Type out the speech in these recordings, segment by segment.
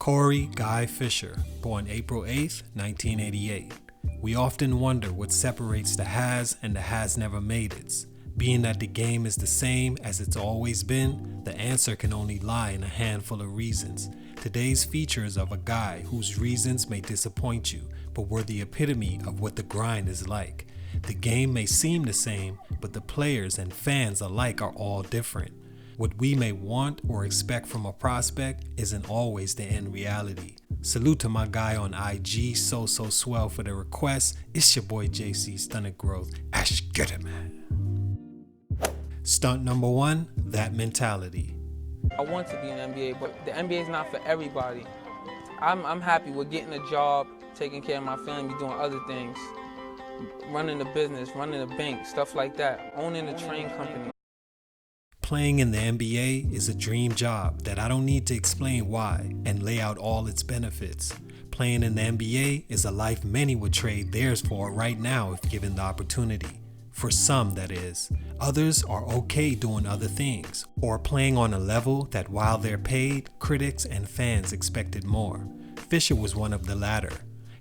Corey Guy Fisher, born April 8, 1988. We often wonder what separates the has and the has never made it's. Being that the game is the same as it's always been, the answer can only lie in a handful of reasons. Today's feature is of a guy whose reasons may disappoint you, but were the epitome of what the grind is like. The game may seem the same, but the players and fans alike are all different. What we may want or expect from a prospect isn't always the end reality. Salute to my guy on IG, so swell for the request. It's your boy JC, Stunted Growth. Ash, get it, man. Stunt number 1, that mentality. I want to be in the NBA, but the NBA is not for everybody. I'm happy with getting a job, taking care of my family, doing other things, running a business, running a bank, stuff like that, owning a train company. Playing in the NBA is a dream job that I don't need to explain why and lay out all its benefits. Playing in the NBA is a life many would trade theirs for right now if given the opportunity. For some, that is. Others are okay doing other things, or playing on a level that while they're paid, critics and fans expected more. Fisher was one of the latter.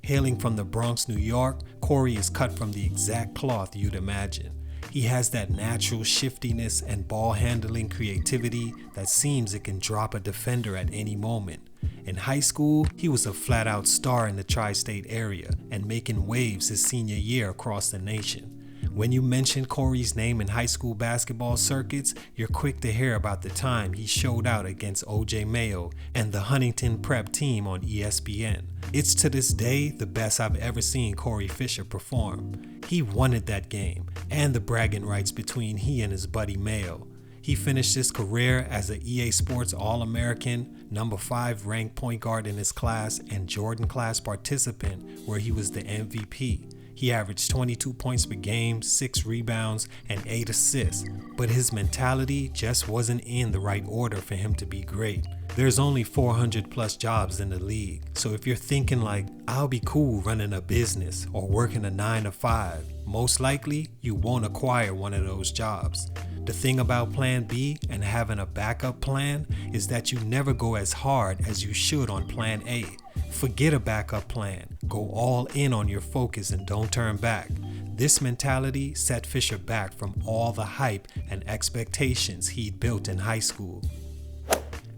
Hailing from the Bronx, New York, Corey is cut from the exact cloth you'd imagine. He has that natural shiftiness and ball handling creativity that seems it can drop a defender at any moment. In high school, he was a flat out star in the tri-state area and making waves his senior year across the nation. When you mention Corey's name in high school basketball circuits, you're quick to hear about the time he showed out against O.J. Mayo and the Huntington Prep team on ESPN. It's to this day the best I've ever seen Corey Fisher perform. He wanted that game and the bragging rights between he and his buddy Mayo. He finished his career as an EA Sports All-American, number 5 ranked point guard in his class and Jordan class participant where he was the MVP. He averaged 22 points per game, 6 rebounds, and 8 assists, but his mentality just wasn't in the right order for him to be great. There's only 400 plus jobs in the league, so if you're thinking like, I'll be cool running a business or working a 9 to 5, most likely you won't acquire one of those jobs. The thing about plan B and having a backup plan is that you never go as hard as you should on plan A. Forget a backup plan. Go all in on your focus and don't turn back. This mentality set Fisher back from all the hype and expectations he'd built in high school.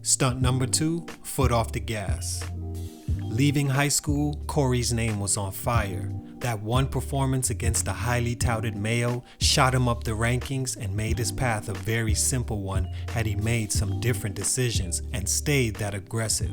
Stunt number 2, foot off the gas. Leaving high school, Corey's name was on fire. That one performance against the highly touted Mayo shot him up the rankings and made his path a very simple one had he made some different decisions and stayed that aggressive.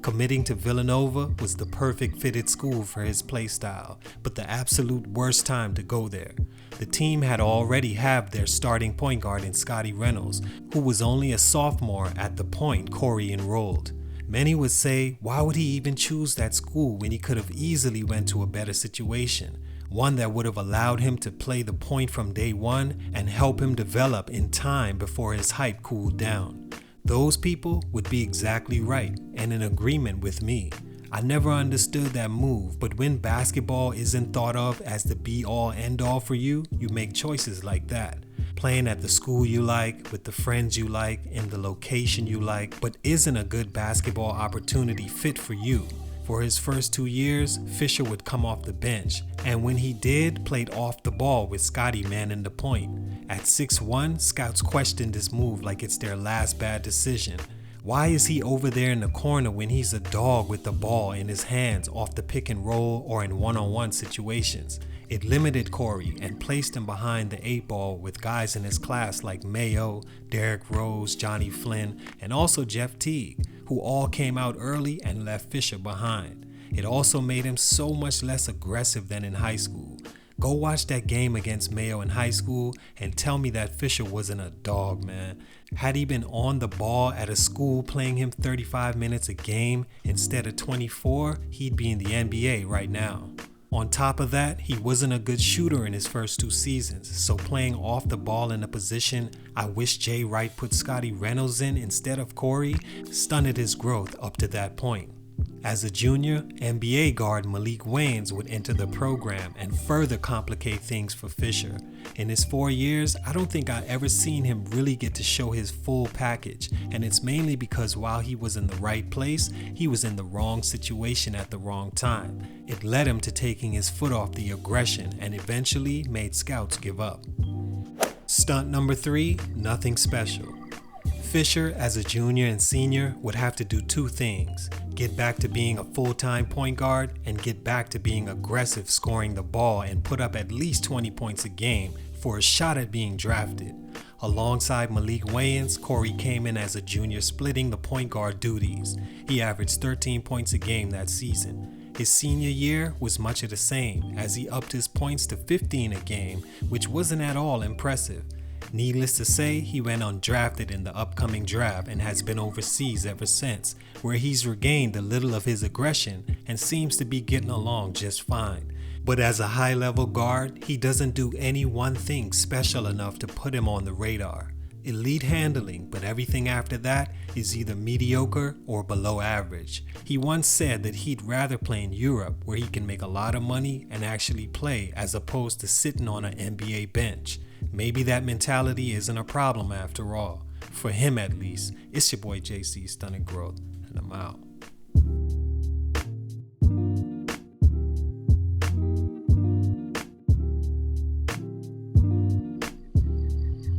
Committing to Villanova was the perfect fitted school for his play style, but the absolute worst time to go there. The team had already had their starting point guard in Scotty Reynolds, who was only a sophomore at the point Corey enrolled. Many would say, why would he even choose that school when he could have easily went to a better situation, one that would have allowed him to play the point from day one and help him develop in time before his hype cooled down. Those people would be exactly right and in agreement with me. I never understood that move, but when basketball isn't thought of as the be-all end-all for you, you make choices like that. Playing at the school you like, with the friends you like, in the location you like, but isn't a good basketball opportunity fit for you. For his first 2 years, Fisher would come off the bench, and when he did, played off the ball with Scotty manning the point. At 6'1", scouts questioned this move like it's their last bad decision. Why is he over there in the corner when he's a dog with the ball in his hands off the pick and roll or in one-on-one situations? It limited Corey and placed him behind the 8 ball with guys in his class like Mayo, Derrick Rose, Johnny Flynn, and also Jeff Teague, who all came out early and left Fisher behind. It also made him so much less aggressive than in high school. Go watch that game against Mayo in high school and tell me that Fisher wasn't a dog, man. Had he been on the ball at a school playing him 35 minutes a game instead of 24, he'd be in the NBA right now. On top of that, he wasn't a good shooter in his first 2 seasons, so playing off the ball in a position I wish Jay Wright put Scotty Reynolds in instead of Corey stunted his growth up to that point. As a junior, NBA guard Malik Wayans would enter the program and further complicate things for Fisher. In his 4 years, I don't think I ever seen him really get to show his full package, and it's mainly because while he was in the right place, he was in the wrong situation at the wrong time. It led him to taking his foot off the aggression and eventually made scouts give up. Stunt number 3, nothing special. Fisher, as a junior and senior, would have to do two things: get back to being a full-time point guard and get back to being aggressive scoring the ball and put up at least 20 points a game for a shot at being drafted. Alongside Malik Wayans, Corey came in as a junior splitting the point guard duties. He averaged 13 points a game that season. His senior year was much of the same, as he upped his points to 15 a game, which wasn't at all impressive. Needless to say, he went undrafted in the upcoming draft and has been overseas ever since, where he's regained a little of his aggression and seems to be getting along just fine. But as a high-level guard, he doesn't do any one thing special enough to put him on the radar. Elite handling, but everything after that is either mediocre or below average. He once said that he'd rather play in Europe, where he can make a lot of money and actually play, as opposed to sitting on an NBA bench. Maybe that mentality isn't a problem after all. For him at least. It's your boy JC, Stunted Growth, and I'm out.